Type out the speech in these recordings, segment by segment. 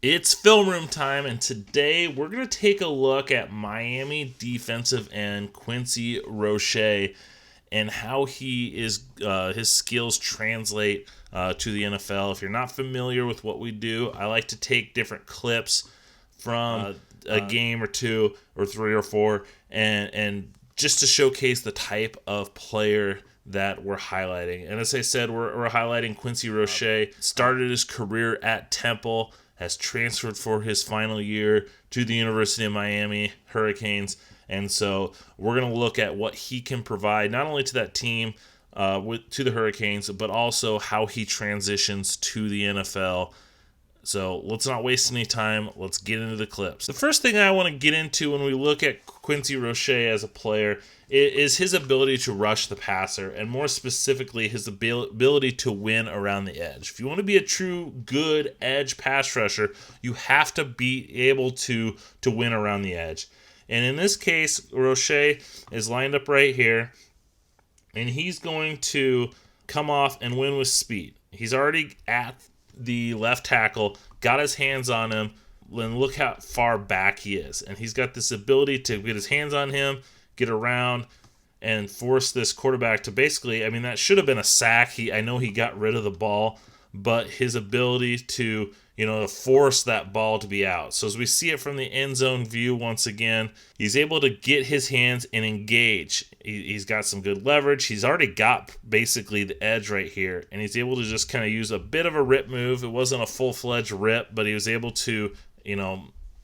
It's film room time, and today we're going to take a look at Miami defensive end Quincy Roche and how his skills translate to the NFL. If you're not familiar with what we do, I like to take different clips from a game or two or three or four and just to showcase the type of player that we're highlighting. And as I said, we're highlighting Quincy Roche. Started his career at Temple, has transferred for his final year to the University of Miami Hurricanes. And so we're going to look at what he can provide, not only to that team, to the Hurricanes, but also how he transitions to the NFL. So let's not waste any time. Let's get into the clips. The first thing I want to get into when we look at Quincy Roche as a player is his ability to rush the passer, and more specifically, his ability to win around the edge. If you want to be a true good edge pass rusher, you have to be able to win around the edge. And in this case, Roche is lined up right here, and he's going to come off and win with speed. He's already at the left tackle, got his hands on him, and look how far back he is. And he's got this ability to get his hands on him, get around, and force this quarterback to basically, that should have been a sack. I know he got rid of the ball, but his ability to, force that ball to be out. So as we see it from the end zone view once again, he's able to get his hands and engage. He's got some good leverage. He's already got basically the edge right here, and he's able to just kind of use a bit of a rip move. It wasn't a full-fledged rip, but he was able to,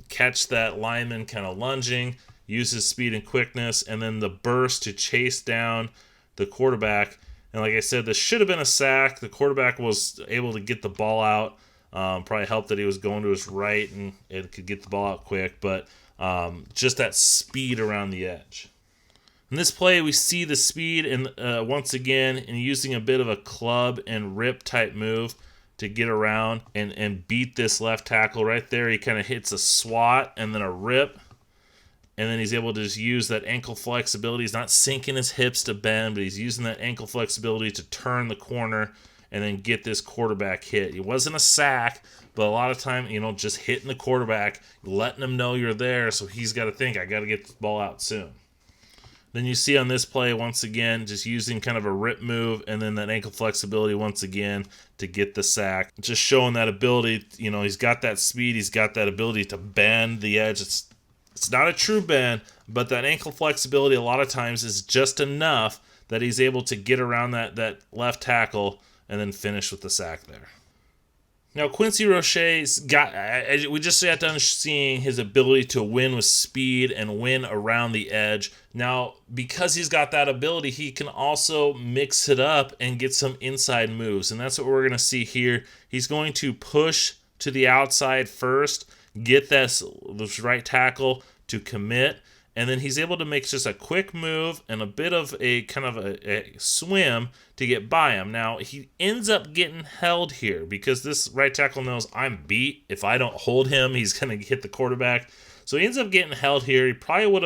catch that lineman kind of lunging, use his speed and quickness, and then the burst to chase down the quarterback. And like I said, this should have been a sack. The quarterback was able to get the ball out. Probably helped that he was going to his right and it could get the ball out quick, but just that speed around the edge. In this play, we see the speed and once again, and using a bit of a club and rip type move to get around and beat this left tackle right there. He kind of hits a swat and then a rip. And then he's able to just use that ankle flexibility. He's not sinking his hips to bend, but he's using that ankle flexibility to turn the corner and then get this quarterback hit. It wasn't a sack, but a lot of time, just hitting the quarterback, letting him know you're there, so he's got to think, I got to get this ball out soon. Then you see on this play, once again, just using kind of a rip move and then that ankle flexibility once again to get the sack. Just showing that ability, he's got that speed, he's got that ability to bend the edge. It's not a true bend, but that ankle flexibility a lot of times is just enough that he's able to get around that left tackle and then finish with the sack there. Now, Quincy Roche's we just got done seeing his ability to win with speed and win around the edge. Now, because he's got that ability, he can also mix it up and get some inside moves, and that's what we're going to see here. He's going to push to the outside first, get this right tackle to commit, and then he's able to make just a quick move and a bit of a kind of a swim to get by him. Now, he ends up getting held here because this right tackle knows I'm beat. If I don't hold him, he's going to hit the quarterback. So he ends up getting held here. He practically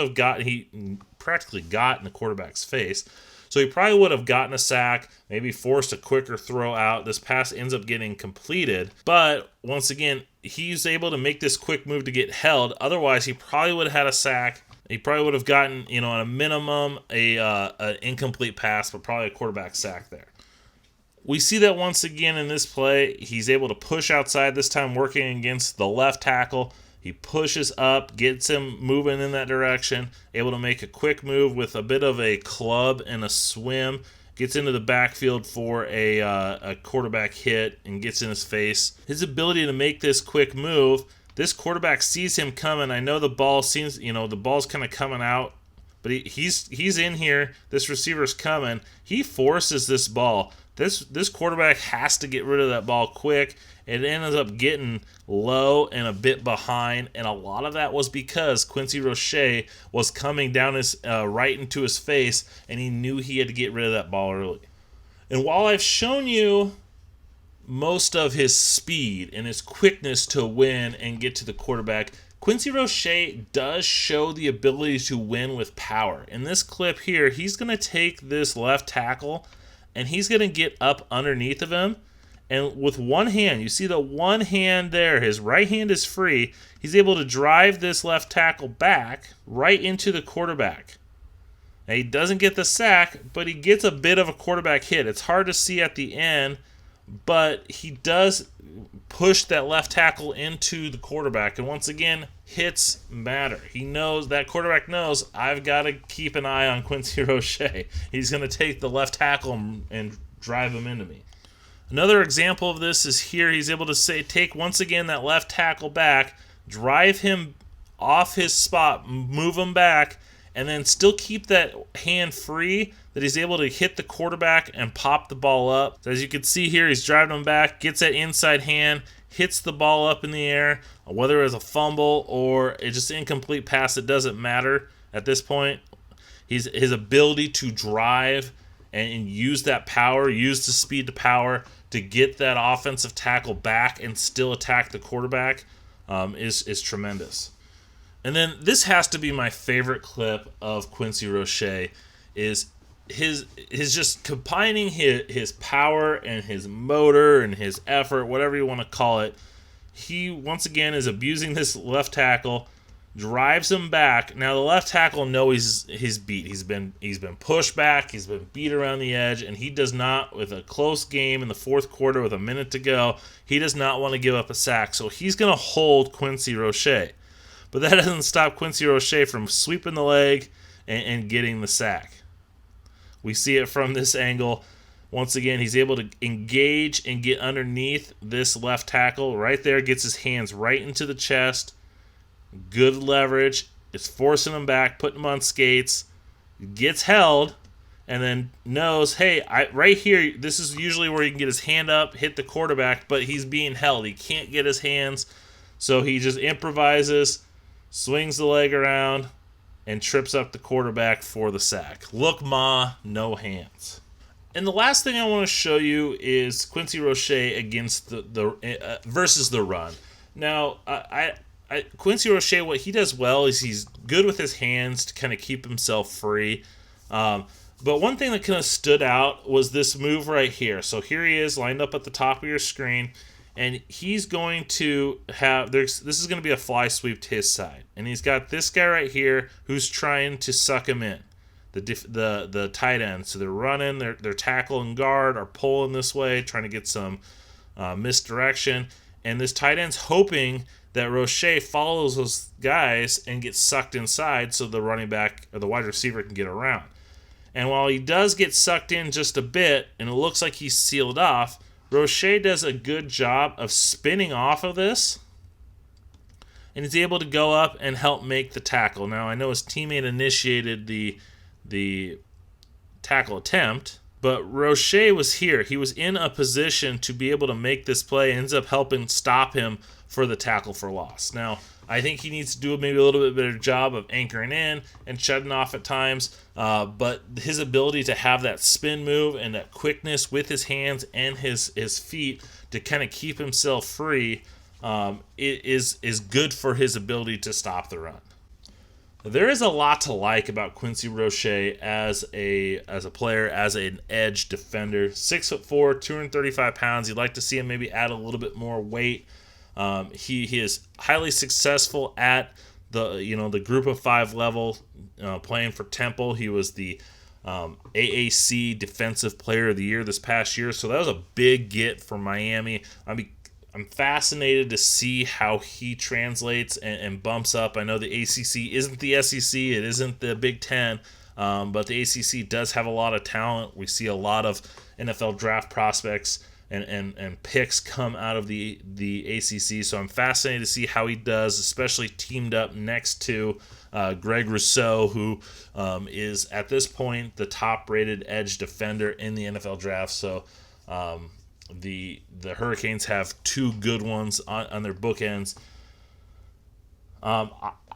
got in the quarterback's face. So he probably would have gotten a sack, maybe forced a quicker throw out. This pass ends up getting completed. But once again, he's able to make this quick move to get held. Otherwise, he probably would have had a sack. He probably would have gotten, at a minimum, an incomplete pass, but probably a quarterback sack there. We see that once again in this play. He's able to push outside, this time working against the left tackle. He pushes up, gets him moving in that direction, able to make a quick move with a bit of a club and a swim, gets into the backfield for a quarterback hit and gets in his face. His ability to make this quick move, this quarterback sees him coming. I know the ball seems, the ball's kind of coming out, but he's in here. This receiver's coming. He forces this ball. This quarterback has to get rid of that ball quick. It ends up getting low and a bit behind, and a lot of that was because Quincy Roche was coming down his right into his face, and he knew he had to get rid of that ball early. And while I've shown you most of his speed and his quickness to win and get to the quarterback, Quincy Roche does show the ability to win with power. In this clip here, he's going to take this left tackle, and he's going to get up underneath of him And with one hand, you see the one hand there, his right hand is free. He's able to drive this left tackle back right into the quarterback. Now, he doesn't get the sack, but he gets a bit of a quarterback hit. It's hard to see at the end, but he does push that left tackle into the quarterback. And once again, hits matter. He knows, that quarterback knows, I've got to keep an eye on Quincy Roche. He's going to take the left tackle and drive him into me. Another example of this is here. He's able to take once again that left tackle back, drive him off his spot, move him back, and then still keep that hand free, that he's able to hit the quarterback and pop the ball up. So as you can see here, he's driving him back, gets that inside hand, hits the ball up in the air, whether it was a fumble or it's just an incomplete pass, it doesn't matter at this point. His ability to drive and use that power, use the speed to power to get that offensive tackle back and still attack the quarterback is tremendous. And then this has to be my favorite clip of Quincy Roche, is his just combining his power and his motor and his effort, whatever you want to call it. He once again is abusing this left tackle, drives him back. Now the left tackle knows he's beat. He's been pushed back. He's been beat around the edge, and he does not, with a close game in the fourth quarter with a minute to go, he does not want to give up a sack. So he's going to hold Quincy Roche. But that doesn't stop Quincy Roche from sweeping the leg and getting the sack. We see it from this angle. Once again, he's able to engage and get underneath this left tackle. Right there, gets his hands right into the chest. Good leverage. It's forcing him back, putting him on skates. Gets held, and then knows, hey, right here, this is usually where he can get his hand up, hit the quarterback, but he's being held. He can't get his hands, so he just improvises, swings the leg around, and trips up the quarterback for the sack. Look, ma, no hands. And the last thing I want to show you is Quincy Roche against the versus the run. Now, Quincy Roche, what he does well is he's good with his hands to kind of keep himself free. But one thing that kind of stood out was this move right here. So here he is lined up at the top of your screen, and he's going to have, this is going to be a fly sweep to his side. And he's got this guy right here who's trying to suck him in, the tight end. So they're running, their tackle and guard are pulling this way, trying to get some misdirection. And this tight end's hoping that Roche follows those guys and gets sucked inside so the running back or the wide receiver can get around. And while he does get sucked in just a bit and it looks like he's sealed off, Roche does a good job of spinning off of this, and he's able to go up and help make the tackle. Now, I know his teammate initiated the tackle attempt, but Roche was here. He was in a position to be able to make this play, ends up helping stop him for the tackle for loss. Now, I think he needs to do maybe a little bit better job of anchoring in and shutting off at times, but his ability to have that spin move and that quickness with his hands and his feet to kind of keep himself free is good for his ability to stop the run. There is a lot to like about Quincy Roche as a player, as an edge defender. 6'4", 235 pounds. You'd like to see him maybe add a little bit more weight. He is highly successful at the group of 5 level, playing for Temple. He was the AAC Defensive Player of the Year this past year, so that was a big get for Miami. I'm fascinated to see how he translates and bumps up. I know the ACC isn't the SEC, it isn't the Big Ten, but the ACC does have a lot of talent. We see a lot of NFL draft prospects and picks come out of the ACC, so I'm fascinated to see how he does, especially teamed up next to Greg Rousseau, who is at this point the top-rated edge defender in the NFL draft. So the Hurricanes have 2 good ones on their bookends.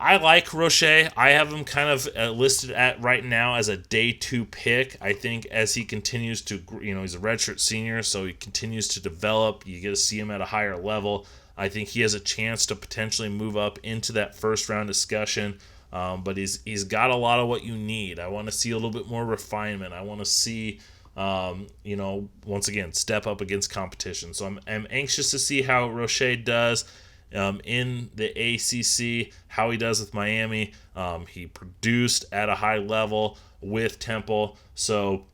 I like Roche. I have him kind of listed at right now as a day 2 pick. I think as he continues to, he's a redshirt senior, so he continues to develop. You get to see him at a higher level. I think he has a chance to potentially move up into that first round discussion. But he's got a lot of what you need. I want to see a little bit more refinement. I want to see once again, step up against competition. So I'm anxious to see how Roche does in the ACC, how he does with Miami. He produced at a high level with Temple. So,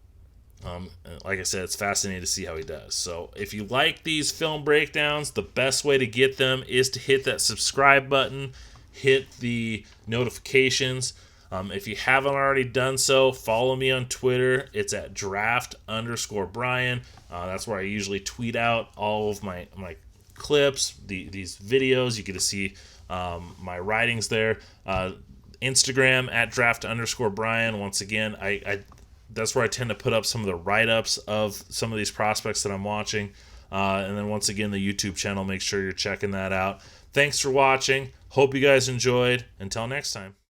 like I said, it's fascinating to see how he does. So if you like these film breakdowns, the best way to get them is to hit that subscribe button, hit the notifications. If you haven't already done so, follow me on Twitter. It's at draft_Brian. That's where I usually tweet out all of my clips, these videos. You get to see my writings there. Instagram at draft_Brian. Once again, I that's where I tend to put up some of the write-ups of some of these prospects that I'm watching. And then once again, the YouTube channel, make sure you're checking that out. Thanks for watching. Hope you guys enjoyed. Until next time.